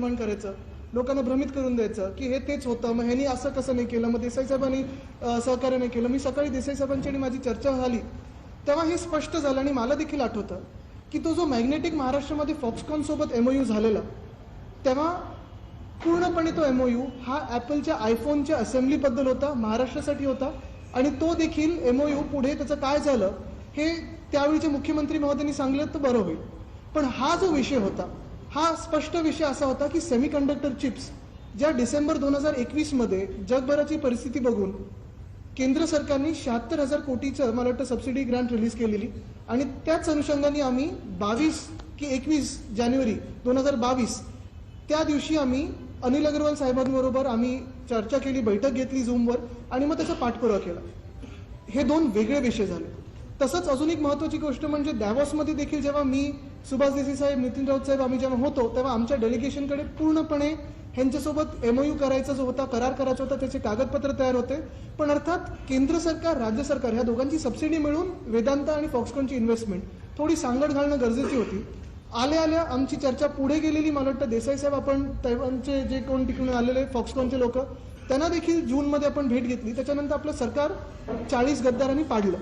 निर्माण करायचं, लोकांना भ्रमित करून द्यायचं की हे तेच होतं, मग ह्यांनी असं कसं नाही केलं, मग देसाई साहेबांनी सहकार्य नाही केलं. मी सकाळी देसाई साहेबांची आणि माझी चर्चा झाली तेव्हा हे स्पष्ट झालं आणि मला देखील आठवतं की तो जो मॅग्नेटिक महाराष्ट्रामध्ये फॉक्सकॉनसोबत MOU झालेला तेव्हा पूर्णपणे तो MOU हा ॲपलच्या आयफोनच्या असेंब्लीबद्दल होता, महाराष्ट्रासाठी होता. आणि तो देखील MOU पुढे त्याचं काय झालं हे त्यावेळीचे मुख्यमंत्री महोदयांनी सांगितलं तर बरं होईल. पण हा जो विषय होता हा स्पष्ट विषय असा होता की सेमीकंडक्टर चिप्स ज्या डिसेंबर 2021 मध्ये जगभराची परिस्थिती बघून केंद्र सरकारने 76,000 कोटीचं मला वाटतं सबसिडी ग्रँट रिलीज केलेली आणि त्याच अनुषंगाने आम्ही 22 की 21 जानेवारी 2022 त्या दिवशी आम्ही अनिल अग्रवाल साहेबांबरोबर आम्ही चर्चा केली, बैठक घेतली झूमवर आणि मग त्याचा पाठपुरावा केला. हे दोन वेगळे विषय झाले. तसंच अजून एक महत्त्वाची गोष्ट म्हणजे डॅव्हॉसमध्ये देखील जेव्हा मी, सुभाष देसाई साहेब, नितीन राऊत साहेब आम्ही जेव्हा होतो तेव्हा आमच्या डेलिगेशनकडे पूर्णपणे ह्यांच्यासोबत MOU करायचा जो होता, करार करायचा होता, त्याचे कागदपत्र तयार होते. पण अर्थात केंद्र सरकार, राज्य सरकार ह्या दोघांची सबसिडी मिळून वेदांता आणि फॉक्सकॉनची इन्व्हेस्टमेंट थोडी सांगड घालणं गरजेची होती. आल्या आल्या आमची चर्चा पुढे गेलेली. मला वाटतं देसाई साहेब आपण तैवानचे जे कोण तिकडून आलेले फॉक्सकॉनचे लोक त्यांना देखील जूनमध्ये आपण भेट घेतली. त्याच्यानंतर आपलं सरकार 40 गद्दारांनी पाडलं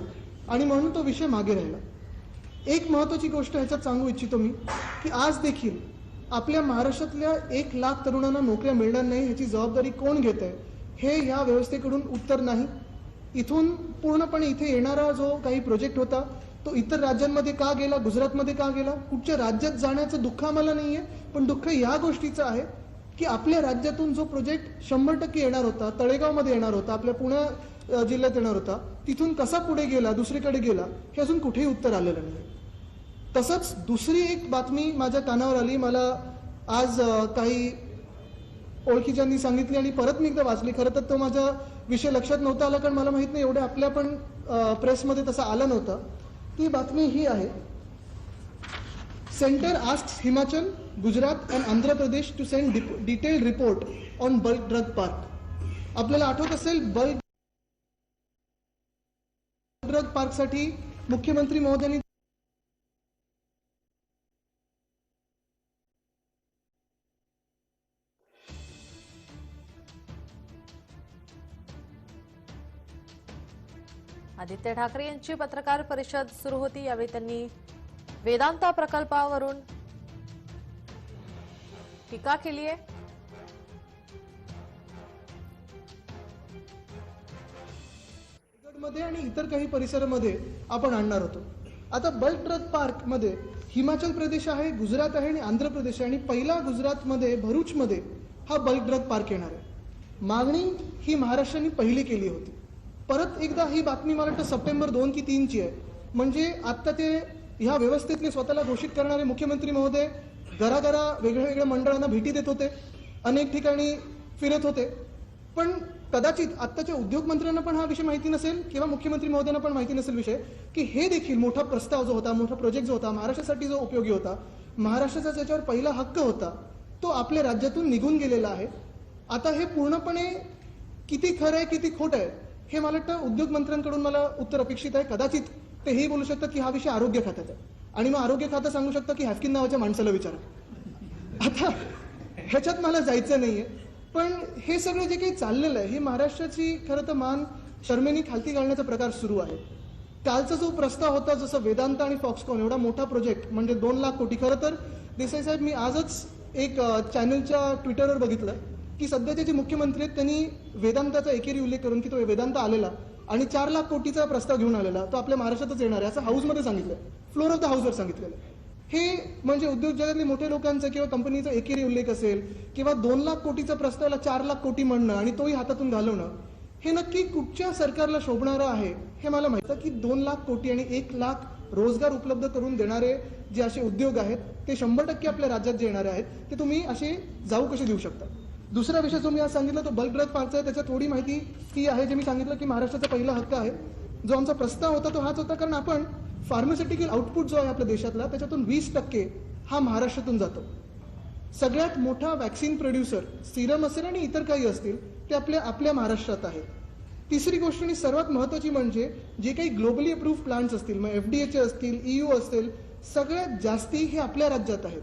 आणि म्हणून तो विषय मागे राहिला. एक महत्त्वाची गोष्ट ह्याच्यात सांगू इच्छितो मी की आज देखील आपल्या महाराष्ट्रातल्या 1 लाख तरुणांना नोकऱ्या मिळणार नाही ह्याची जबाबदारी कोण घेत आहे हे ह्या व्यवस्थेकडून उत्तर नाही. इथून पूर्णपणे इथे येणारा जो काही प्रोजेक्ट होता तो इतर राज्यांमध्ये का गेला, गुजरातमध्ये का गेला, कुठच्या राज्यात जाण्याचं दुःख आम्हाला नाही आहे. पण दुःख या गोष्टीचं आहे की आपल्या राज्यातून जो प्रोजेक्ट 100% येणार होता, तळेगावमध्ये येणार होता, आपल्या पुणे जिल्ह्यात येणार होता, तिथून कसा पुढे गेला, दुसरीकडे गेला, हे अजून कुठेही उत्तर आलेलं नाही. तसंच दुसरी एक बातमी माझ्या कानावर आली, मला आज काही ओळखीच्यांनी सांगितली आणि परत मी एकदा वाचली. खरं तर तो माझा विषय लक्षात नव्हता आला कारण मला माहित नाही एवढ्या आपल्या पण प्रेसमध्ये तसा आला नव्हता. ती बातमी ही आहे, centre asks Himachal, Gujarat and Andhra Pradesh to send detailed report on bulk drug park. आपल्याला आठवत असेल बल्क ड्रग पार्कसाठी मुख्यमंत्री महोदयांनी आदित्य ठाकरे यांची पत्रकार परिषद सुरू होती. यावेळी त्यांनी वेदांता प्रकल्पावरून टीका केली आहे. मध्ये आणि इतर काही परिसरामध्ये आपण आणणार होतो. आता बल्क ड्रग पार्क मध्ये हिमाचल प्रदेश आहे, गुजरात आहे आणि आंध्र प्रदेश आहे आणि पहिला गुजरातमध्ये भरूचमध्ये हा बल्क ड्रग पार्क येणार आहे. मागणी ही महाराष्ट्राने पहिली केली होती. परत एकदा ही बातमी मला वाटतं सप्टेंबर 2 की 3 ची आहे. म्हणजे आता ते ह्या व्यवस्थेतले स्वतःला घोषित करणारे मुख्यमंत्री महोदय घराघरा वेगळ्या वेगळ्या मंडळांना भेटी देत होते, अनेक ठिकाणी फिरत होते. पण कदाचित आत्ताच्या उद्योग मंत्र्यांना पण हा विषय माहिती नसेल किंवा मुख्यमंत्री महोदयांना पण माहिती नसेल विषय की हे देखील मोठा प्रस्ताव जो होता, मोठा प्रोजेक्ट जो होता, महाराष्ट्रासाठी जो उपयोगी होता, महाराष्ट्राचा ज्याच्यावर पहिला हक्क होता, तो आपल्या राज्यातून निघून गेलेला आहे. आता हे पूर्णपणे किती खरं आहे किती खोटं आहे हे मला वाटतं उद्योग मंत्र्यांकडून मला उत्तर अपेक्षित आहे. कदाचित ते हेही बोलू शकतात की हा विषय आरोग्य खात्याचा आहे आणि मग आरोग्य खातं सांगू शकतं की हॅफकिन नावाच्या माणसाला विचारा. आता ह्याच्यात मला जायचं नाहीये. पण हे सगळं जे काही चाललेलं आहे ही महाराष्ट्राची खरं तर मान शर्मेनी खालती घालण्याचा प्रकार सुरू आहे. कालचा जो प्रस्ताव होता, जसं वेदांता आणि फॉक्सकॉन एवढा मोठा प्रोजेक्ट म्हणजे 2 लाख कोटी. खरं तर देसाई साहेब, मी आजच एक चॅनलच्या ट्विटरवर बघितलं की सध्याचे जे मुख्यमंत्री आहेत त्यांनी वेदांताचा एकेरी उल्लेख करून की तो वेदांता आलेला आणि 4 लाख कोटीचा प्रस्ताव घेऊन आलेला, तो आपल्या महाराष्ट्रातच येणार आहे असं हाऊसमध्ये सांगितलं, फ्लोर ऑफ द हाऊसवर सांगितलेलं. हे म्हणजे उद्योग जगातले मोठे लोकांचं किंवा कंपनीचा एकेरी उल्लेख असेल किंवा 2 लाख कोटीचा प्रस्तावाला 4 लाख कोटी म्हणणं आणि तोही हातातून घालवणं, हे नक्की कुठच्या सरकारला शोभणारं आहे हे मला माहिती आहे. की 2 लाख कोटी आणि 1 लाख रोजगार उपलब्ध करून देणारे जे असे उद्योग आहेत ते 100% आपल्या राज्यात जे येणारे आहेत ते तुम्ही असे जाऊ कसे देऊ शकता. दुसरा विषय जो मी आज सांगितला तो बल्क ड्रग पार्कचा आहे. त्याच्यात थोडी माहिती ती आहे जे मी सांगितलं की महाराष्ट्राचा पहिला हक्क आहे. जो आमचा प्रस्ताव होता तो हाच होता कारण आपण फार्मास्युटिकल आउटपुट जो आहे आपल्या देशातला त्याच्यातून 20% हा महाराष्ट्रातून जातो. सगळ्यात मोठा वॅक्सिन प्रोड्युसर सिरम असेल आणि इतर काही असतील ते आपल्या महाराष्ट्रात आहेत. तिसरी गोष्ट आणि सर्वात महत्त्वाची म्हणजे जे काही ग्लोबली अप्रूव्ड प्लांट्स असतील, मग FDAचे असतील, EU असतील, सगळ्यात जास्ती हे आपल्या राज्यात आहेत.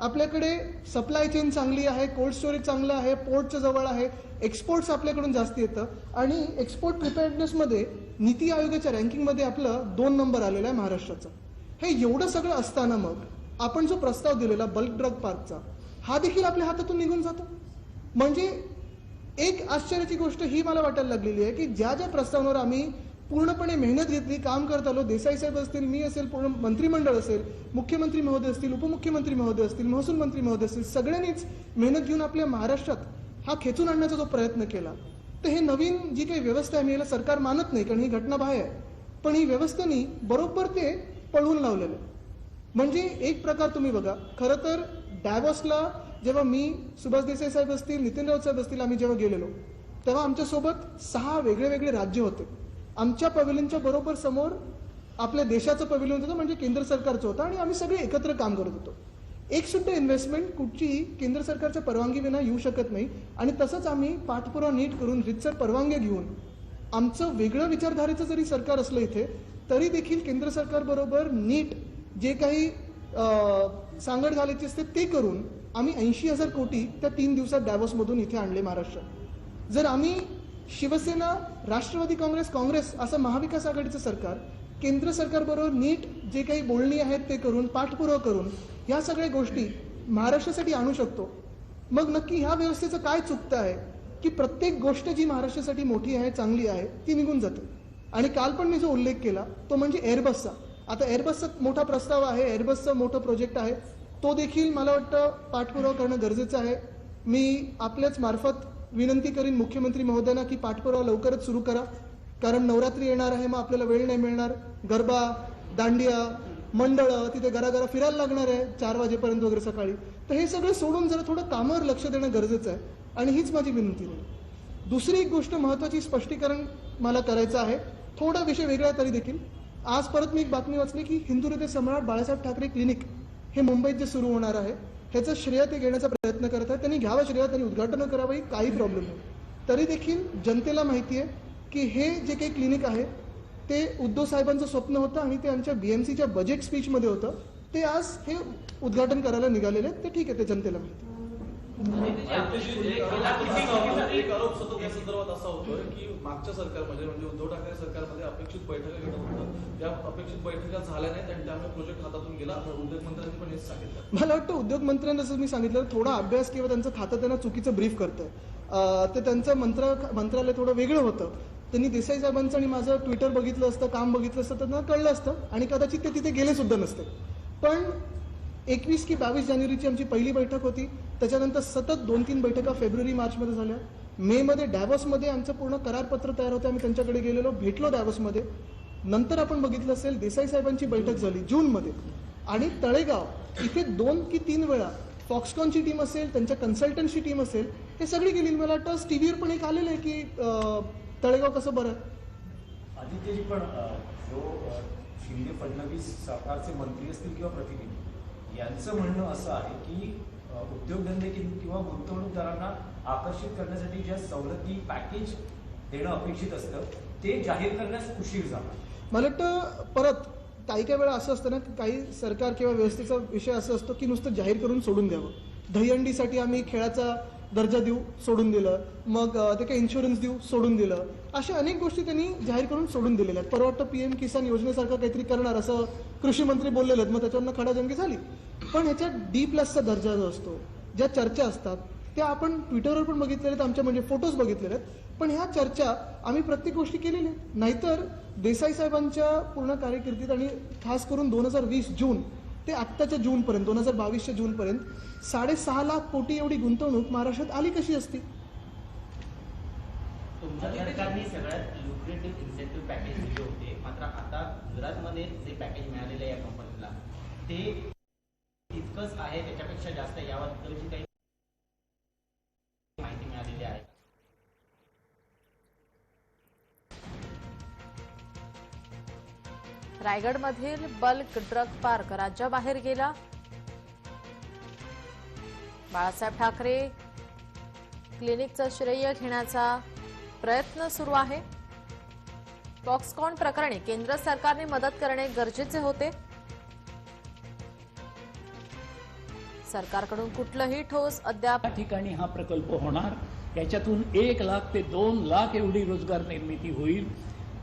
आपल्याकडे सप्लाय चेन चांगली आहे, कोल्ड स्टोरेज चांगलं आहे, पोर्टच्या जवळ आहे, एक्सपोर्ट्स आपल्याकडून जास्त येतं आणि एक्सपोर्ट प्रिपेअर्डनेसमध्ये नीती आयोगाच्या रँकिंगमध्ये आपलं 2 नंबर आलेला आहे महाराष्ट्राचा. हे एवढं सगळं असताना मग आपण जो प्रस्ताव दिलेला बल्क ड्रग पार्कचा हा देखील आपल्या हातातून निघून जातो. म्हणजे एक आश्चर्याची गोष्ट ही मला वाटायला लागलेली आहे की ज्या ज्या प्रस्तावांवर आम्ही पूर्णपणे मेहनत घेतली, काम करत आलो, देसाई साहेब असतील, मी असेल, पूर्ण मंत्रिमंडळ असेल, मुख्यमंत्री महोदय असतील, उपमुख्यमंत्री महोदय असतील, महसूल मंत्री महोदय असतील, सगळ्यांनीच मेहनत घेऊन आपल्या महाराष्ट्रात हा खेचून आणण्याचा जो प्रयत्न केला, तर हे नवीन जी काही व्यवस्था आहे, मी याला सरकार मानत नाही कारण ही घटना बाह्य आहे, पण ही व्यवस्थेनी बरोबर ते पळवून लावलेलं आहे. म्हणजे एक प्रकार तुम्ही बघा, खरं तर डॅव्हॉसला जेव्हा मी, सुभाष देसाई साहेब असतील, नितीन राऊत साहेब असतील, आम्ही जेव्हा गेलेलो तेव्हा आमच्यासोबत 6 वेगळे वेगळे राज्य होते. आमच्या पॅव्हेलियनच्या बरोबर समोर आपल्या देशाचं पॅव्हेलियन होतं, म्हणजे केंद्र सरकारचं होतं आणि आम्ही सगळे एकत्र काम करत होतो. एक सुद्धा इन्व्हेस्टमेंट कुठचीही केंद्र सरकारच्या परवानगीविना येऊ शकत नाही आणि तसंच आम्ही पाठपुरावा नीट करून रितसर परवानग्या घेऊन आमचं वेगळं विचारधारेचं जरी सरकार असलं इथे तरी देखील केंद्र सरकारबरोबर नीट जे काही सांगड घालायची असते ते करून आम्ही 80,000 कोटी त्या 3 दिवसात डॅव्हॉसमधून इथे आणले महाराष्ट्रात. जर आम्ही शिवसेना, राष्ट्रवादी काँग्रेस असं महाविकास आघाडीचं सरकार केंद्र सरकारबरोबर नीट जे काही बोलणी आहेत ते करून, पाठपुरावा करून ह्या सगळ्या गोष्टी महाराष्ट्रासाठी आणू शकतो, मग नक्की ह्या व्यवस्थेचं काय चुकतं आहे की प्रत्येक गोष्ट जी महाराष्ट्रासाठी मोठी आहे, चांगली आहे, ती निघून जाते. आणि काल पण मी जो उल्लेख केला तो म्हणजे एअरबसचा. आता एअरबसचा मोठा प्रस्ताव आहे, एअरबसचं मोठं प्रोजेक्ट आहे, तो देखील मला वाटतं पाठपुरावा करणं गरजेचं आहे. मी आपल्याच मार्फत विनंती करीन मुख्यमंत्री महोदयांना की पाठपुरावा लवकरच सुरू करा, कारण नवरात्री येणार आहे, मग आपल्याला वेळ नाही मिळणार. गरबा, दांडिया, मंडळं, तिथे घराघरा फिरायला लागणार आहे 4 वाजेपर्यंत वगैरे सकाळी. तर हे सगळं सोडून जरा थोडं कामावर लक्ष देणं गरजेचं आहे आणि हीच माझी विनंती आहे. दुसरी एक गोष्ट महत्त्वाची स्पष्टीकरण मला करायचं आहे, थोडा विषय वेगळा आहे तरी देखील. आज परत मी एक बातमी वाचली की हिंदू हृदय सम्राट बाळासाहेब ठाकरे क्लिनिक हे मुंबईत जे सुरू होणार आहे ह्याचं श्रेय ते घेण्याचा प्रयत्न करत आहेत. त्यांनी घ्यावं श्रेय, त्यांनी उद्घाटन करावं, काही प्रॉब्लेम नाही. तरी देखील जनतेला माहिती आहे की हे जे काही क्लिनिक आहे ते उद्धव साहेबांचं स्वप्न होतं आणि ते आमच्या BMCच्या बजेट स्पीचमध्ये होतं. ते आज हे उद्घाटन करायला निघालेले आहेत. ते ठीक आहे, ते जनतेला माहिती. एक आरोप सतत या संदर्भात असा होतोय की मागच्या सरकारमध्ये म्हणजे उद्धव ठाकरे सरकारमध्ये अपेक्षित बैठका घेणं होतं, त्या अपेक्षित बैठका झाल्या नाहीत आणि त्यामुळे प्रोजेक्ट हातातून गेला. उद्योगमंत्र्यांनी पण हेच सांगितलं. मला वाटतं उद्योगमंत्र्यांना जसं मी सांगितलं थोडा अभ्यास किंवा त्यांचं खातं त्यांना चुकीचं ब्रीफ करतंय. ते त्यांचं मंत्रालय थोडं वेगळं होतं. त्यांनी देसाई साहेबांचं आणि माझं ट्विटर बघितलं असतं, काम बघितलं असतं, त्यांना कळलं असतं आणि कदाचित ते तिथे गेले सुद्धा नसते. पण 21 की 22 जानेवारीची आमची पहिली बैठक होती. त्याच्यानंतर सतत 2-3 बैठका फेब्रुवारी मार्चमध्ये झाल्या. मेमध्ये डॅव्हॉसमध्ये आमचं पूर्ण करारपत्र तयार होतं, आम्ही त्यांच्याकडे गेलेलो, भेटलो डॅव्हॉसमध्ये. नंतर आपण बघितलं असेल देसाई साहेबांची बैठक झाली जूनमध्ये आणि तळेगाव इथे 2 की 3 वेळा फॉक्सकॉनची टीम असेल, त्यांच्या कन्सल्टंटची टीम असेल, हे सगळी गेली. मला वाटतं टीव्हीवर पण एक आलेलं आहे की तळेगाव कसं बरं. आदित्यजी, पण जो शिंदे फडणवीस सरकारचे मंत्री असतील किंवा प्रतिनिधी यांचं म्हणणं असं आहे की उद्योगधंदे किंवा गुंतवणूकदारांना आकर्षित करण्यासाठी ज्या सवलती पॅकेज देणं अपेक्षित असतं ते जाहीर करण्यास उशीर झाला. मला वाटतं परत काही वेळा असं असतं ना की काही सरकार किंवा व्यवस्थेचा विषय असं असतो की नुसतं जाहीर करून सोडून द्यावं. दहीहंडीसाठी आम्ही खेळाचा दर्जा देऊ, सोडून दिलं. मग ते काही इन्शुरन्स देऊ, सोडून दिलं. अशा अनेक गोष्टी त्यांनी जाहीर करून सोडून दिलेल्या आहेत. परवा वाटतं PM किसान योजनेसारखं काहीतरी करणार असं कृषी मंत्री बोललेले आहेत, मग त्याच्यावरनं खडाजंगी झाली. पण ह्याच्यात D+चा दर्जा जो असतो, ज्या चर्चा असतात त्या आपण ट्विटरवर पण बघितलेल्या आहेत, आमच्या म्हणजे फोटोज बघितलेले आहेत. पण ह्या चर्चा आम्ही प्रत्येक गोष्टी केलेल्या आहेत. नाहीतर देसाई साहेबांच्या पूर्ण कारकिर्दीत आणि खास करून 2020 जून ते आत्ताच्या जूनपर्यंत 2022च्या जूनपर्यंत 6.5 लाख कोटी एवढी गुंतवणूक महाराष्ट्रात आली कशी असती. तुमच्या सरकारने सगळ्यात लुक्रेटिव्ह इन्सेंटिव्ह पॅकेज दिले होते, मात्र आता गुजरातमध्ये जे पॅकेज मिळालेलं आहे या कंपनीला ते इतकंच आहे, त्याच्यापेक्षा जास्त याबद्दलची काही माहिती मिळालेली आहे. रायगडमधील बल्क ड्रग पार्क राज्याबाहेर गेला. बाळासाहेब ठाकरे क्लिनिकचं श्रेय घेण्याचा प्रयत्न सुरू आहे. फॉक्सकॉन प्रकरणी केंद्र सरकारने मदत करणे गरजेचे होते. सरकारकडून कुठलंही ठोस अद्याप त्या ठिकाणी हा प्रकल्प होणार, याच्यातून 1 लाख ते 2 लाख एवढी रोजगार निर्मिती होईल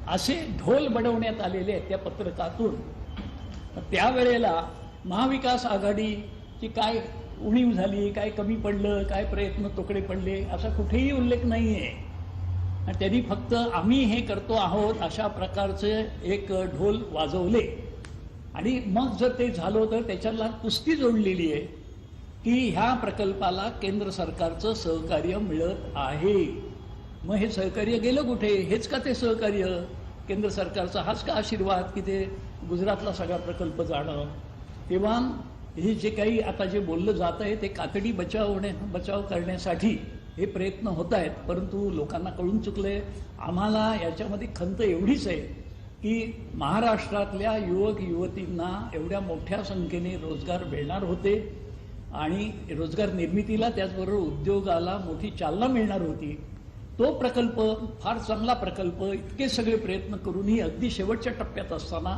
असे ढोल बडवण्यात आलेले आहेत त्या पत्रकातून. त्यावेळेला महाविकास आघाडीची काय उणीव झाली, काय कमी पडलं, काय प्रयत्न तोकडे पडले असा कुठेही उल्लेख नाही आहे. आणि त्यांनी फक्त आम्ही हे करतो आहोत अशा प्रकारचे एक ढोल वाजवले. आणि मग जर ते झालं तर त्याच्याला पुस्ती जोडलेली आहे की ह्या प्रकल्पाला केंद्र सरकारचं सहकार्य मिळत आहे. मग हे सहकार्य गेलं कुठे? हेच का ते सहकार्य केंद्र सरकारचा? हाच का आशीर्वाद की ते गुजरातला सगळा प्रकल्प जाणं? तेव्हा हे जे काही आता जे बोललं जात आहे ते कातडी बचाव करण्यासाठी हे प्रयत्न होत आहेत, परंतु लोकांना कळून चुकले. आम्हाला याच्यामध्ये खंत एवढीच आहे की महाराष्ट्रातल्या युवक युवतींना एवढ्या मोठ्या संख्येने रोजगार मिळणार होते आणि रोजगार निर्मितीला त्याचबरोबर उद्योगाला मोठी चालना मिळणार होती. तो प्रकल्प फार चांगला प्रकल्प, इतके सगळे प्रयत्न करूनही अगदी शेवटच्या टप्प्यात असताना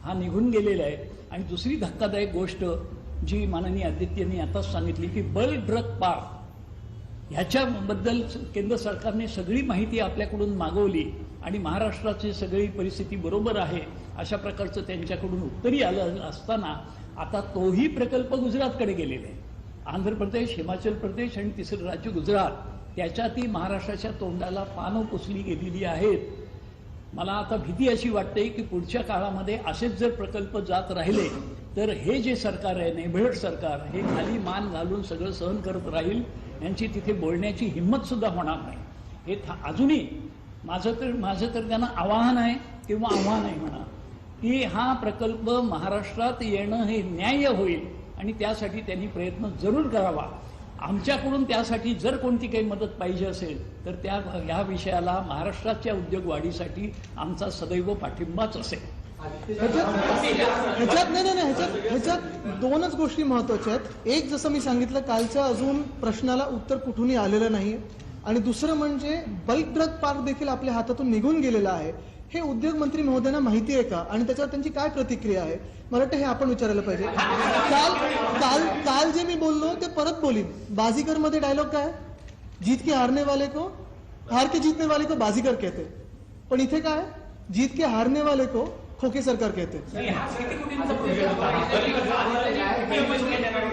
हा निघून गेलेला आहे. आणि दुसरी धक्कादायक गोष्ट जी माननीय आदित्यनी आताच सांगितली की बल्क ड्रग पार्क, ह्याच्याबद्दल केंद्र सरकारने सगळी माहिती आपल्याकडून मागवली आणि महाराष्ट्राची सगळी परिस्थिती बरोबर आहे अशा प्रकारचं त्यांच्याकडून उत्तरी आलं असताना आता तोही प्रकल्प गुजरातकडे गेलेला आहे. आंध्र प्रदेश, हिमाचल प्रदेश आणि तिसरं राज्य गुजरात, त्याच्यातही महाराष्ट्राच्या तोंडाला पानं पुसली गेलेली आहेत. मला आता भीती अशी वाटते की पुढच्या काळामध्ये असेच जर प्रकल्प जात राहिले तर हे जे सरकार आहे, नेभेड सरकार, हे खाली मान घालून सगळं सहन करत राहील. यांची तिथे बोलण्याची हिंमत सुद्धा होणार नाही. हे अजूनही माझं तर त्यांना आवाहन आहे किंवा आव्हान आहे म्हणा की हा प्रकल्प महाराष्ट्रात येणं हे न्याय्य होईल आणि त्यासाठी त्यांनी प्रयत्न जरूर करावा. आमच्याकडून त्यासाठी जर कोणती काही मदत पाहिजे असेल तर ह्या विषयाला महाराष्ट्राच्या उद्योग वाढीसाठी आमचा सदैव पाठिंबाच असेल. ह्याच्यात दोनच गोष्टी महत्वाच्या आहेत. एक, जसं मी सांगितलं, कालच्या अजून प्रश्नाला उत्तर कुठूनही आलेलं नाही. आणि दुसरं म्हणजे बल्क ड्रग पार्क देखील आपल्या हातातून निघून गेलेला आहे. हे उद्योग मंत्री महोदयांना माहिती आहे का आणि त्याच्यावर त्यांची काय प्रतिक्रिया आहे? मला वाटतं हे आपण विचारायला पाहिजे. काल जे मी बोललो ते परत बोलीन. बाजीगर मध्ये डायलॉग काय? जीत के हारने वाले को, हार के जीतने वाले को बाजीगर कहते. पण इथे काय? जीत के हारने वाले को खोके सरकार कहते.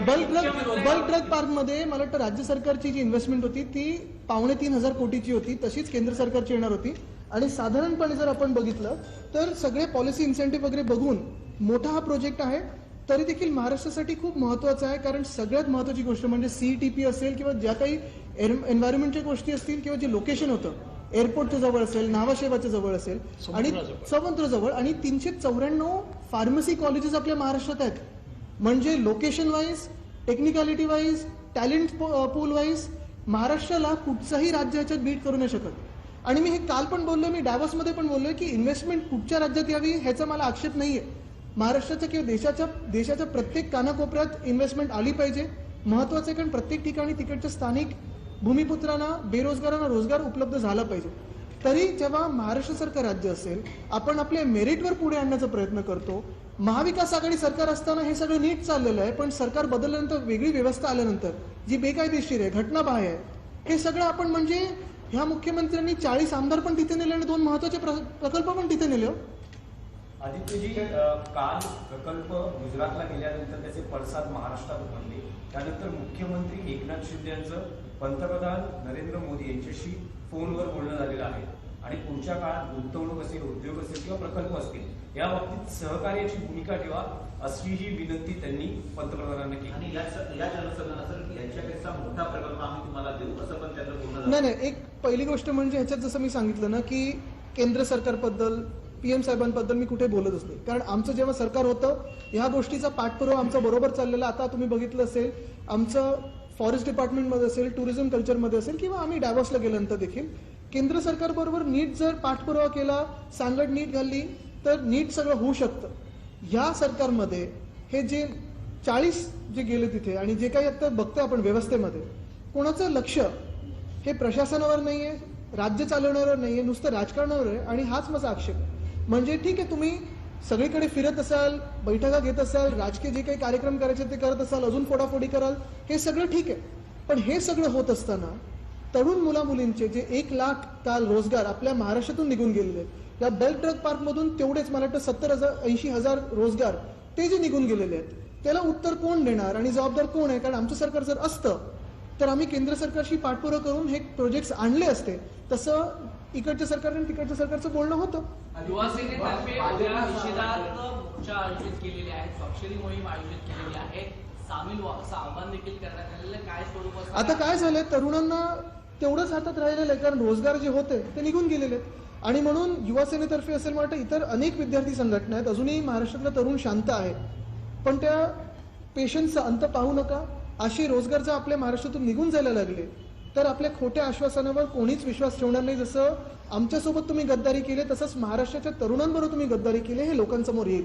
बल्क ड्रग पार्क मध्ये मला वाटतं राज्य सरकारची जी इन्व्हेस्टमेंट होती ती 3,500 कोटीची होती, तशीच केंद्र सरकारची येणार होती. आणि साधारणपणे जर आपण बघितलं तर सगळे पॉलिसी इन्सेंटिव्ह वगैरे बघून मोठा हा प्रोजेक्ट आहे. तरी देखील महाराष्ट्रासाठी खूप महत्वाचा आहे, कारण सगळ्यात महत्वाची गोष्ट म्हणजे CETP असेल किंवा ज्या काही एन्व्हायरमेंटच्या गोष्टी असतील किंवा जे लोकेशन होतं एअरपोर्टच्या जवळ असेल, नावाशेवाच्या जवळ असेल आणि समुद्राजवळ, आणि 394 फार्मसी कॉलेजेस आपल्या महाराष्ट्रात आहेत. म्हणजे location wise, technicality wise, talent pool wise महाराष्ट्राला कुठचंही राज्य याच्यात बीट करू नाही शकत. आणि मी हे काल पण बोललोय, मी डायव्हर्समध्ये पण बोललोय की इन्व्हेस्टमेंट कुठच्या राज्यात यावी ह्याचा मला आक्षेप नाहीये. महाराष्ट्राच्या किंवा देशाच्या प्रत्येक कानाकोपऱ्यात इन्व्हेस्टमेंट आली पाहिजे. महत्वाचं आहे, कारण प्रत्येक ठिकाणी तिकडच्या स्थानिक भूमिपुत्रांना, बेरोजगारांना रोजगार उपलब्ध झाला पाहिजे. तरी जेव्हा महाराष्ट्रासारखं राज्य असेल, आपण आपल्या मेरिटवर पुढे आणण्याचा प्रयत्न करतो. महाविकास आघाडी सरकार असताना हे सगळं नीट चाललेलं आहे, पण सरकार बदलल्यानंतर, वेगळी व्यवस्था आल्यानंतर जी बेकायदेशीर आहे, घटनाबाह्य आहे, हे सगळं आपण म्हणजे ह्या मुख्यमंत्र्यांनी 40 आमदार पण तिथे नेले आणि 2 महत्वाचे प्रकल्प पण तिथे नेले. आदित्यजी, काल प्रकल्प गुजरातला गेल्यानंतर त्याचे पडसाद महाराष्ट्रात उमटले. त्यानंतर मुख्यमंत्री एकनाथ शिंदे यांचं पंतप्रधान नरेंद्र मोदी यांच्याशी फोनवर बोलणं झालेलं आहे आणि पुढच्या काळात गुंतवणूक असेल, उद्योग असेल किंवा प्रकल्प असतील, या बाबतीत सहकार्याची भूमिका ठेवा अशी ही विनंती त्यांनी पंतप्रधानांना केली. आणि या जनसंघानंतर यांच्यापेक्षा मोठा प्रकल्प आम्ही तुम्हाला देऊ असं पण त्यांना बोलणं. नाही, एक पहिली गोष्ट म्हणजे ह्याच्यात जसं मी सांगितलं ना की केंद्र सरकारबद्दल, PM साहेबांबद्दल मी कुठे बोलतच नाही, कारण आमचं जेव्हा सरकार होतं ह्या गोष्टीचा पाठपुरावा आमचा बरोबर चाललेला. आता तुम्ही बघितलं असेल, आमचं फॉरेस्ट डिपार्टमेंटमध्ये असेल, टुरिझम कल्चरमध्ये असेल किंवा आम्ही डायव्हर्सला गेल्यानंतर देखील केंद्र सरकारबरोबर नीट जर पाठपुरावा केला, सांगड नीट घालली तर नीट सगळं होऊ शकतं. ह्या सरकारमध्ये हे जे 40 जे गेले तिथे आणि जे काही आता बघतोय आपण व्यवस्थेमध्ये, कोणाचं लक्ष हे प्रशासनावर नाहीये, राज्य चालवण्यावर नाहीये, नुसतं राजकारणावर आहे. आणि हाच माझा आक्षेप. म्हणजे ठीक आहे, तुम्ही सगळीकडे फिरत असाल, बैठका घेत असाल, राजकीय जे काही कार्यक्रम करायचे ते करत असाल, अजून फोडाफोडी कराल, हे सगळं ठीक आहे. पण हे सगळं होत असताना तरुण मुलामुलींचे जे 1 लाख काल रोजगार आपल्या महाराष्ट्रातून निघून गेलेले आहेत, या बल्क ड्रग पार्कमधून तेवढेच मला वाटतं 70,000-80,000 रोजगार ते जे निघून गेलेले आहेत, त्याला उत्तर कोण देणार आणि जबाबदार कोण आहे? कारण आमचं सरकार जर असतं तर आम्ही केंद्र सरकारशी पाठपुरावा करून हे प्रोजेक्ट्स आणले असते. तसं इकडच्या सरकारने तिकडच्या सरकारचं बोलणं होतं. युवा सेनेतर्फे उद्या निषेधार्थ मोर्चा आयोजित केलेले आहेत, स्वाक्षरी मोहीम आयोजित केलेली आहे, सामील व्हा असं आवाहन देखील करण्यात आलेलं आहे. काय स्वरूप असणार? आता काय झालंय, तरुणांना तेवढंच हातात राहिलेलं आहे, कारण रोजगार जे होते ते निघून गेलेले आहेत. आणि म्हणून युवा सेनेतर्फे असेल वाटतं, इतर अनेक विद्यार्थी संघटना आहेत, अजूनही महाराष्ट्रातला तरुण शांत आहे, पण त्या पेशन्सचा अंत पाहू नका. असे रोजगार जर आपल्या महाराष्ट्रातून निघून जायला लागले तर आपल्या खोट्या आश्वासनावर कोणीच विश्वास ठेवणार नाही. जसं आमच्यासोबत तुम्ही गद्दारी केली, तसंच महाराष्ट्राच्या तरुणांबरोबर तुम्ही गद्दारी केली, हे लोकांसमोर येईल.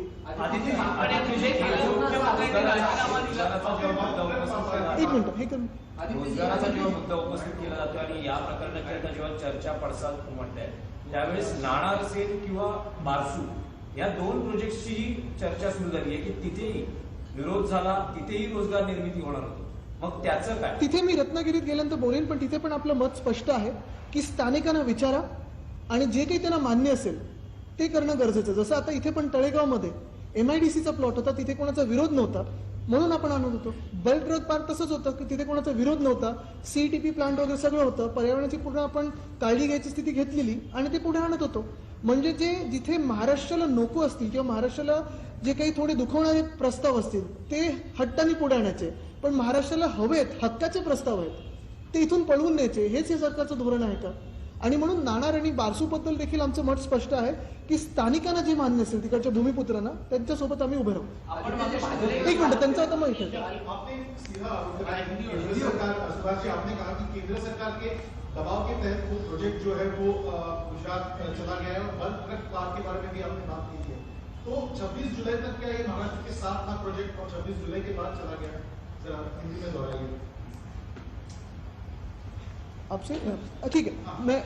एक मिनिट, हे करून रोजगाराचा जेव्हा मुद्दा उपस्थित केला जातो आणि या प्रकरणाची आता जेव्हा चर्चा पडसाद उमटते त्यावेळेस नाणार सेन किंवा बारसू या 2 प्रोजेक्टची चर्चा सुरू झाली आहे की तिथेही विरोध झाला, तिथेही रोजगार निर्मिती होणार होती. मग त्याचं काय? तिथे मी रत्नागिरीत गेल्यानंतर बोलेन, पण तिथे पण आपलं मत स्पष्ट आहे की स्थानिकांना विचारा आणि जे काही त्यांना मान्य असेल ते करणं गरजेचं. जसं आता इथे पण तळेगावमध्ये MIDCचा प्लॉट होता, तिथे कोणाचा विरोध नव्हता म्हणून आपण आणत होतो. बल्क ड्रग पार्क तसंच होतं की तिथे कोणाचा विरोध नव्हता, CTP प्लांट वगैरे सगळं होतं, पर्यावरणाची पूर्ण आपण काळजी घ्यायची स्थिती घेतलेली आणि ते पुढे आणत होतो. म्हणजे जे जिथे महाराष्ट्राला नको असतील किंवा महाराष्ट्राला जे काही थोडे दुखवणारे प्रस्ताव असतील ते हट्टाने पुढे आणायचे, पण महाराष्ट्राला हवेत हक्काचे प्रस्ताव आहेत ते इथून पळवून न्यायचे, हेच हे सरकारचं धोरण आहे का? आणि म्हणून नाणार आणि बारसूबद्दल देखील आमचं मत स्पष्ट आहे की स्थानिकांना जे मान्य असेल तिकडच्या भूमिपुत्रांना त्यांच्यासोबत आम्ही उभे राहू. एक मिनिट, त्यांचं आता माहित आहे. आपने सीधा केंद्र सरकार सुभाष जी, आपने कहा कि केंद्र सरकार के दबाव के तहत वो प्रोजेक्ट जो है वो गुजरात चला गया है और बल्क ड्रग पार्क के बारे में भी आपने बात की है. तो 26 जुलाई तक क्या ये महाराष्ट्र के साथ था प्रोजेक्ट और 26 जुलाई के बाद चला गया? जरा हिंदी में दोहराइए. आपसे ठीक है, मैं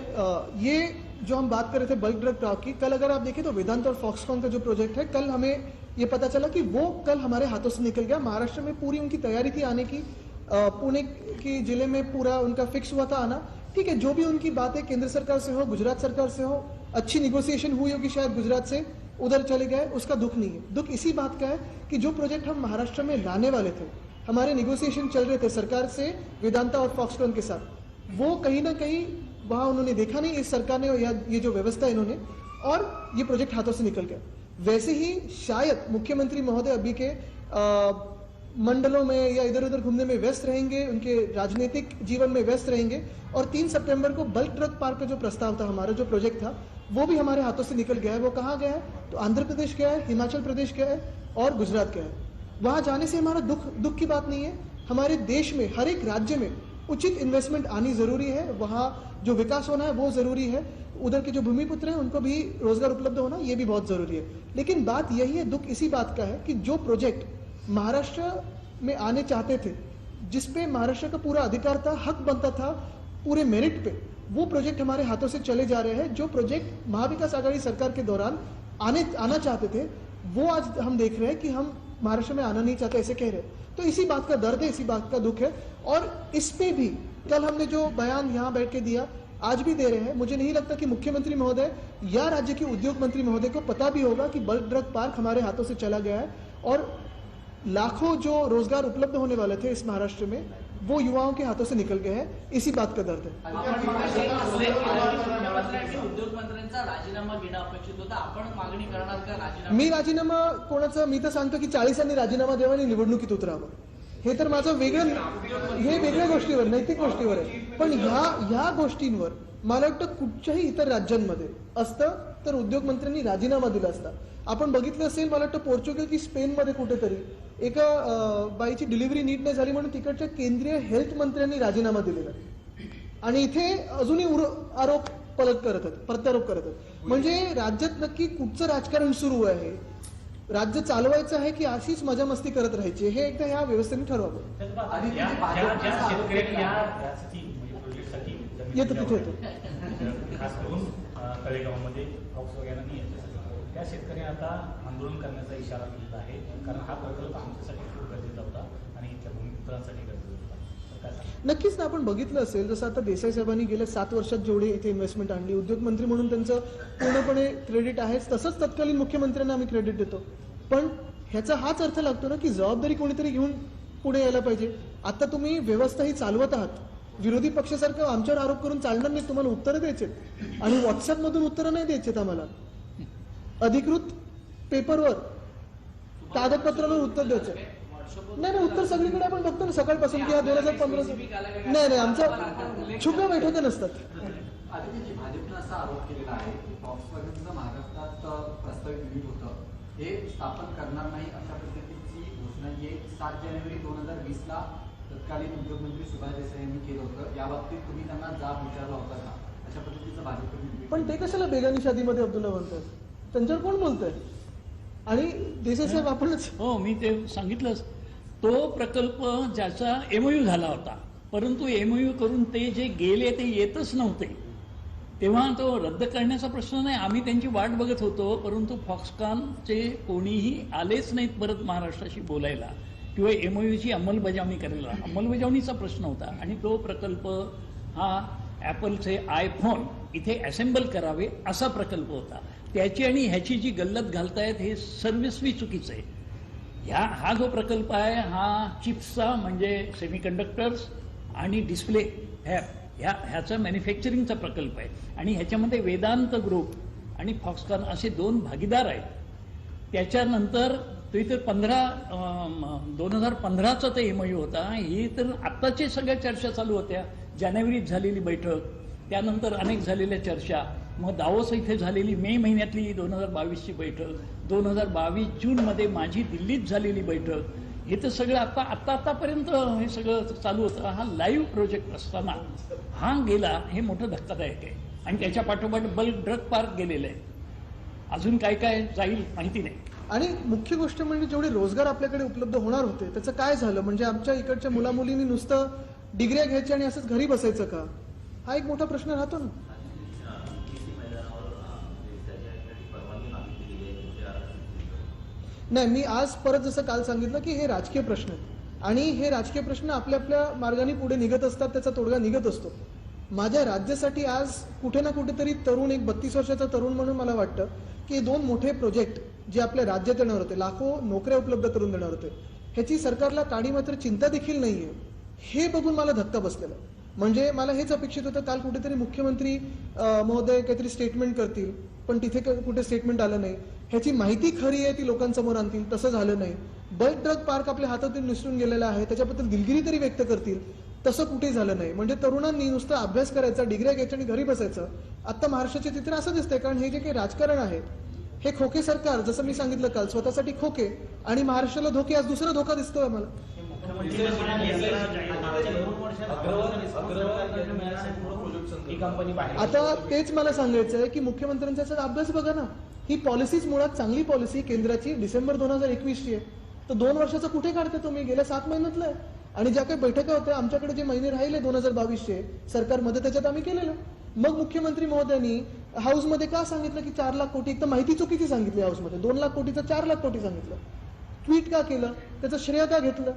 ये जो हम बात कर रहे थे बल्क ड्रग पार्क की, कल अगर आप देखें तो वेदांत और फॉक्सकॉन का जो प्रोजेक्ट है, कल हमें ये पता चला कि वो कल हमारे हाथों से निकल गया. महाराष्ट्र में पूरी उनकी तैयारी थी आने की, पुणे के जिले में पूरा उनका फिक्स हुआ था आना. ठीक है, जो भी उनकी बातें केंद्र सरकार से हो, गुजरात सरकार से हो, अच्छी निगोसिएशन हुई होगी शायद गुजरात से उधर चले गए, उसका दुख नहीं है. दुख इसी बात का है कि जो प्रोजेक्ट हम महाराष्ट्र में लाने वाले थे, हमारे निगोसिएशन चल रहे थे सरकार से, वेदांता और फॉक्सकॉन के साथ, वो कहीं ना कहीं वहां उन्होंने देखा नहीं इस सरकार ने, या ये जो व्यवस्था इन्होंने, और ये प्रोजेक्ट हाथों से निकल गया. वैसे ही शायद मुख्यमंत्री महोदय अभी के मंडलों में या इधर उधर घूमने में व्यस्त रहेंगे, उनके राजनीतिक जीवन में व्यस्त रहेंगे, और 3 सितंबर को बल्क ड्रग पार्क का जो प्रस्ताव था, हमारा जो प्रोजेक्ट था, वो भी हमारे हाथों से निकल गया है. वो कहाँ गया है? तो आंध्र प्रदेश गया है, हिमाचल प्रदेश गया है और गुजरात गया है. वहां जाने से हमारा दुख की बात नहीं है. हमारे देश में हर एक राज्य में उचित इन्वेस्टमेंट आनी जरूरी है, वहां जो विकास होना है वो जरूरी है, उधर के जो भूमिपुत्र हैं उनको भी रोजगार उपलब्ध होना ये भी बहुत जरूरी है. लेकिन बात यही है, दुख इसी बात का है कि जो प्रोजेक्ट महाराष्ट्र में आने चाहते थे, जिसपे महाराष्ट्र का पूरा अधिकार था, हक बनता था पूरे मेरिट पे, वो प्रोजेक्ट हमारे हाथों से चले जा रहे हैं. जो प्रोजेक्ट महाविकास आघाड़ी सरकार के दौरान आना चाहते थे, वो आज हम देख रहे हैं कि हम महाराष्ट्र में आना नहीं चाहते, ऐसे कह रहे हैं. तो इसी बात का दर्द है, इसी बात का दुख है. और इस पे भी कल हमने जो बयान यहाँ बैठ के दिया, आज भी दे रहे हैं. मुझे नहीं लगता कि मुख्यमंत्री महोदय या राज्य के उद्योग मंत्री महोदय को पता भी होगा कि बल्क ड्रग पार्क हमारे हाथों से चला गया है, और लाखों जो रोजगार उपलब्ध होने वाले थे इस महाराष्ट्र में, वो युवाओं के हाथों से निकल गए हैं. इसी बात का दर्द है. उद्योग मंत्र्यांचा राजीनामा घेणं अपेक्षित होतं, आपण मागणी करणार का राजीनामा? मी राजीनामा कोणाचा, मी तर सांगतो की 40 राजीनामा द्यावा आणि निवडणुकीत उतरावं. हे तर माझं वेगळं, हे वेगळ्या गोष्टीवर, नैतिक गोष्टीवर आहे. पण ह्या गोष्टींवर मला वाटतं कुठच्याही इतर राज्यांमध्ये असतं तर उद्योग मंत्र्यांनी राजीनामा दिला असता. आपण बघितलं असेल, मला वाटतं पोर्चुगल की स्पेनमध्ये कुठेतरी एका बाईची डिलिव्हरी नीट नाही झाली म्हणून तिकडच्या केंद्रीय हेल्थ मंत्र्यांनी राजीनामा दिलेला, आणि इथे अजूनही प्रत्यारोप करत आहेत. म्हणजे राज्यात नक्की कुठचं राजकारण सुरू आहे, राज्य चालवायचं आहे की अशीच मजा मस्ती करत राहायची, हे एकदा ह्या व्यवस्थेने ठरवावं. येतो तिथे येतो. खास करून तळेगावमध्ये पाऊस वगैरे नाही आहे. त्या शेतकऱ्यांनी आता आंदोलन करण्याचा इशारा दिलेला आहे, कारण हा प्रकल्प आमच्यासाठी खूप गरजेचा होता आणि इथल्या भूमिपुत्रांसाठी गरजेचा होता. तर काय सांगा? नक्कीच ना, आपण बघितलं असेल जसं आता देसाई साहेबांनी गेल्या 7 वर्षात जेवढी इथे इन्व्हेस्टमेंट आणली, उद्योगमंत्री म्हणून त्यांचं पूर्णपणे क्रेडिट आहेच, तसंच तत्कालीन मुख्यमंत्र्यांना आम्ही क्रेडिट देतो. पण ह्याचा हाच अर्थ लागतो ना की जबाबदारी कोणीतरी घेऊन पुढे यायला पाहिजे. आता तुम्ही व्यवस्था ही चालवत आहात, विरोधी पक्षासारखं आमच्यावर आरोप करून चालणार नाही. तुम्हाला उत्तरं द्यायचे आणि व्हॉट्सअपमधून उत्तरं नाही द्यायचेत आम्हाला. अधिकृत पेपरवर कागदपत्रावर उत्तर द्यायचं. नाही, उत्तर सगळीकडे आपण बघतो ना सकाळपासून की हा 2015. नाही, आमच्या छुप्या बैठका नसतात. आदित्यजी, भाजपनं असा आरोप केलेला आहे की फॉक्सवॅगनचं महाराष्ट्रात प्रस्तावित युनिट होतं हे स्थापन करणार नाही अशा पद्धतीची घोषणा जी 7 जानेवारी 2020ला तत्कालीन उद्योगमंत्री सुभाष देसाई यांनी केलं होतं. याबाबतीत तुम्ही त्यांना जाब विचारला होता का? अशा पद्धतीचं भाजपकडून. पण ते कशाला बेगानी शादीमध्ये अब्दुल्ला म्हणतात? त्यांच्यावर कोण बोलतंय? आणि देसाई साहेब आपणच. हो, मी ते सांगितलंच. तो प्रकल्प ज्याचा एमओयू झाला होता, परंतु एमओयू करून ते जे गेले ते येतच नव्हते, तेव्हा तो रद्द करण्याचा प्रश्न नाही. आम्ही त्यांची वाट बघत होतो, परंतु फॉक्सकॉनचे कोणीही आलेच नाहीत परत महाराष्ट्राशी बोलायला किंवा एमओयूची अंमलबजावणी करायला. अंमलबजावणीचा प्रश्न होता आणि तो प्रकल्प हा ॲपलचे आयफोन इथे असेंबल करावे असा प्रकल्प होता. त्याची आणि ह्याची जी गल्लत घालतायत हे सर्वस्वी चुकीचं आहे. हा जो प्रकल्प आहे हा चिप्सचा म्हणजे सेमीकंडक्टर्स आणि डिस्प्ले ह्याचा मॅन्युफॅक्चरिंगचा प्रकल्प आहे आणि ह्याच्यामध्ये वेदांत ग्रुप आणि फॉक्सकॉन असे 2 भागीदार आहेत. त्याच्यानंतर तो इथे 2015चा ते एमओयू होता. ही तर आत्ताची सगळ्या चर्चा चालू होत्या. जानेवारीत झालेली बैठक, त्यानंतर अनेक झालेल्या चर्चा, मग दावोस इथे झालेली मे महिन्यातली 2022ची बैठक, 2022 जूनमध्ये माझी दिल्लीत झालेली बैठक, हे तर सगळं आतापर्यंत हे सगळं चालू होतं. हा लाईव्ह प्रोजेक्ट असताना हा गेला, हे मोठं धक्कादायक आहे. आणि त्याच्या पाठोपाठ बल्क ड्रग पार्क गेलेलं आहे. अजून काय काय जाईल माहिती नाही. आणि मुख्य गोष्ट म्हणजे जेवढे रोजगार आपल्याकडे उपलब्ध होणार होते त्याचं काय झालं? म्हणजे आमच्या इकडच्या मुलामुलींनी नुसतं डिग्र्या घ्यायच्या आणि असंच घरी बसायचं का? हा एक मोठा प्रश्न राहतो ना. नाही, मी आज परत जसं काल सांगितलं की हे राजकीय प्रश्न आहेत आणि हे राजकीय प्रश्न आपल्या आपल्या मार्गाने पुढे निघत असतात, त्याचा तोडगा निघत असतो. माझ्या राज्यासाठी आज कुठे ना कुठेतरी तरुण, एक 32 वर्षाचा तरुण म्हणून मला वाटतं की 2 मोठे प्रोजेक्ट जे आपल्या राज्यात येणार होते, लाखो नोकऱ्या उपलब्ध करून देणार होते, ह्याची सरकारला काडी मात्र चिंता देखील नाहीये. हे बघून मला धक्का बसलेला. म्हणजे मला हेच अपेक्षित होतं काल कुठेतरी मुख्यमंत्री महोदय काहीतरी स्टेटमेंट करतील, पण तिथे कुठे स्टेटमेंट आलं नाही. ह्याची माहिती खरी आहे ती लोकांसमोर आणतील, तसं झालं नाही. बल्क ड्रग पार्क आपल्या हातातून निसटून गेलेला आहे, त्याच्याबद्दल दिलगिरी तरी व्यक्त करतील, तसं कुठे झालं नाही. म्हणजे तरुणांनी नुसतं अभ्यास करायचा, डिग्र्या घ्यायच्या आणि घरी बसायचं. आता महाराष्ट्राचे चित्र असं दिसतंय, कारण हे जे काही राजकारण आहे हे खोके सरकार, जसं मी सांगितलं काल, स्वतःसाठी खोके आणि महाराष्ट्राला धोके. आज दुसरा धोका दिसतोय आम्हाला. आता तेच मला सांगायचं आहे की मुख्यमंत्र्यांचा अभ्यास बघा ना. ही पॉलिसीज मुळात चांगली पॉलिसी केंद्राची डिसेंबर 2021ची आहे, तर 2 वर्षाचं कुठे काढते तुम्ही? गेल्या 7 महिन्यातलं आहे. आणि ज्या काही बैठका होत्या आमच्याकडे, जे महिने राहिले 2022चे सरकारमध्ये, त्याच्यात आम्ही केलेलं. मग मुख्यमंत्री महोदयांनी हाऊसमध्ये का सांगितलं की 4 लाख कोटी? एक तर माहिती चुकीची सांगितली हाऊसमध्ये. 2 लाख कोटीचं 4 लाख कोटी सांगितलं. ट्विट का केलं? त्याचं श्रेय का घेतलं?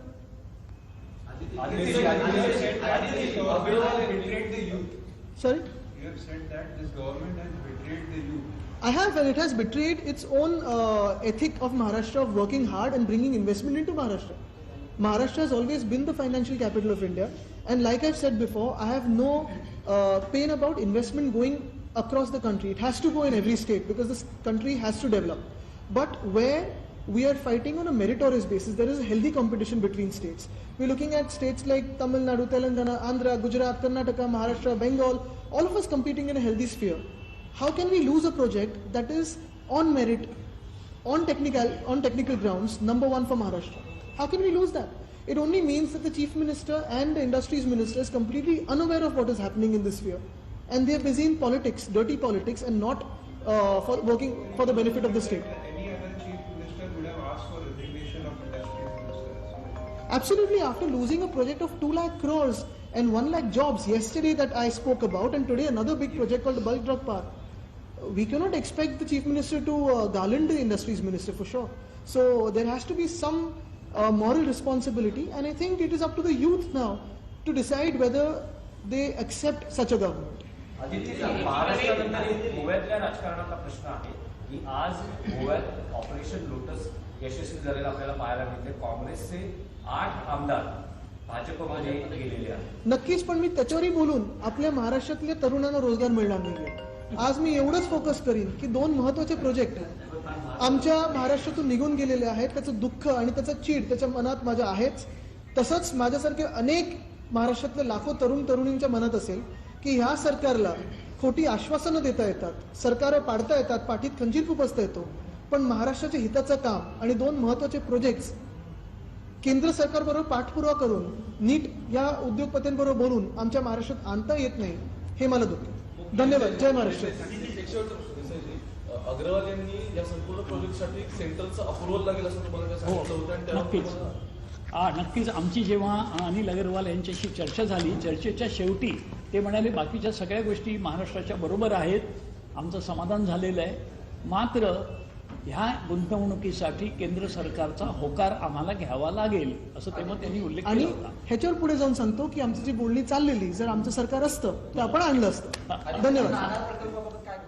Sorry? You have said that this government has betrayed the youth. I have, and it has betrayed its own ethic of Maharashtra of working hard and bringing investment into Maharashtra. Maharashtra has always been the financial capital of India, and like I've said before, I have no pain about investment going across the country. It has to go in every state because this country has to develop. But where we are fighting on a meritorious basis, there is a healthy competition between states. We're looking at states like Tamil Nadu, Telangana, Andhra, Gujarat, Karnataka, Maharashtra, Bengal, all of us competing in a healthy sphere. How can we lose a project that is on merit, on technical grounds, #1 for Maharashtra? How can we lose that? It only means that the Chief Minister and the Industries Minister is completely unaware of what is happening in this sphere. And they are busy in politics, dirty politics, and not for working for the benefit of the state. Any other chief minister would have asked for resignation of Industries Minister. Absolutely, after losing a project of 2 lakh crores and 1 lakh jobs yesterday that I spoke about, and today another big project called the Bulk Drug Park. we cannot expect the chief minister to garland the industries minister for sure. So there has to be some moral responsibility, and I think it is up to the youth now to decide whether they accept such a government. Aditya, महाराष्ट्रानंतर गोव्यातल्या राजकारणाचा प्रश्न आहे की आज गोव्यात operation lotus यशस्वी झालेलं आपल्याला पाहायला मिळते. काँग्रेसचे 8 आमदार भाजपमध्ये गेलेले आहेत. नक्कीच, पण मी त्याच्यावरही बोलून आपल्या महाराष्ट्रातल्या तरुणांना रोजगार मिळणार नाहीये. आज मी एवढंच फोकस करीन की 2 महत्वाचे प्रोजेक्ट आमच्या महाराष्ट्रातून निघून गेलेले आहेत. त्याचं दुःख आणि त्याचा चीड त्याच्या मनात माझ्या आहेच. तसंच माझ्यासारखे अनेक महाराष्ट्रातल्या लाखो तरुण तरुणींच्या मनात असेल की ह्या सरकारला खोटी आश्वासनं देता येतात, सरकार पाडता येतात, पाठीत खंजीर खुपसता येतो, पण महाराष्ट्राच्या हिताचं काम आणि 2 महत्वाचे प्रोजेक्ट्स केंद्र सरकारबरोबर पाठपुरावा करून नीट या उद्योगपतींबरोबर बोलून आमच्या महाराष्ट्रात आणता येत नाही, हे मला दुःख आहे. धन्यवाद. जय महाराष्ट्र. अग्रवाल यांनी या संपूर्ण प्रोजेक्टसाठी सेंट्रलचं अप्रुव्हल लागेल असं तुम्हाला काय सांगितलं होतं, आणि त्यावर नक्कीच. तुम्हाला- नक्कीच आमची जेव्हा अनिल अग्रवाल यांच्याशी चर्चा झाली, चर्चेच्या शेवटी ते म्हणाले बाकीच्या सगळ्या गोष्टी महाराष्ट्राच्या बरोबर आहेत, आमचं समाधान झालेलं आहे, मात्र ह्या गुंतवणुकीसाठी केंद्र सरकारचा होकार आम्हाला घ्यावा लागेल असं तेव्हा त्यांनी उल्लेख आणि केला होता. ह्याच्यावर पुढे जाऊन सांगतो की आमची जी बोलणी चाललेली जर आमचं सरकार असतं तर आपण आणलं असतं. धन्यवाद. नाणार प्रकल्पाबाबत काय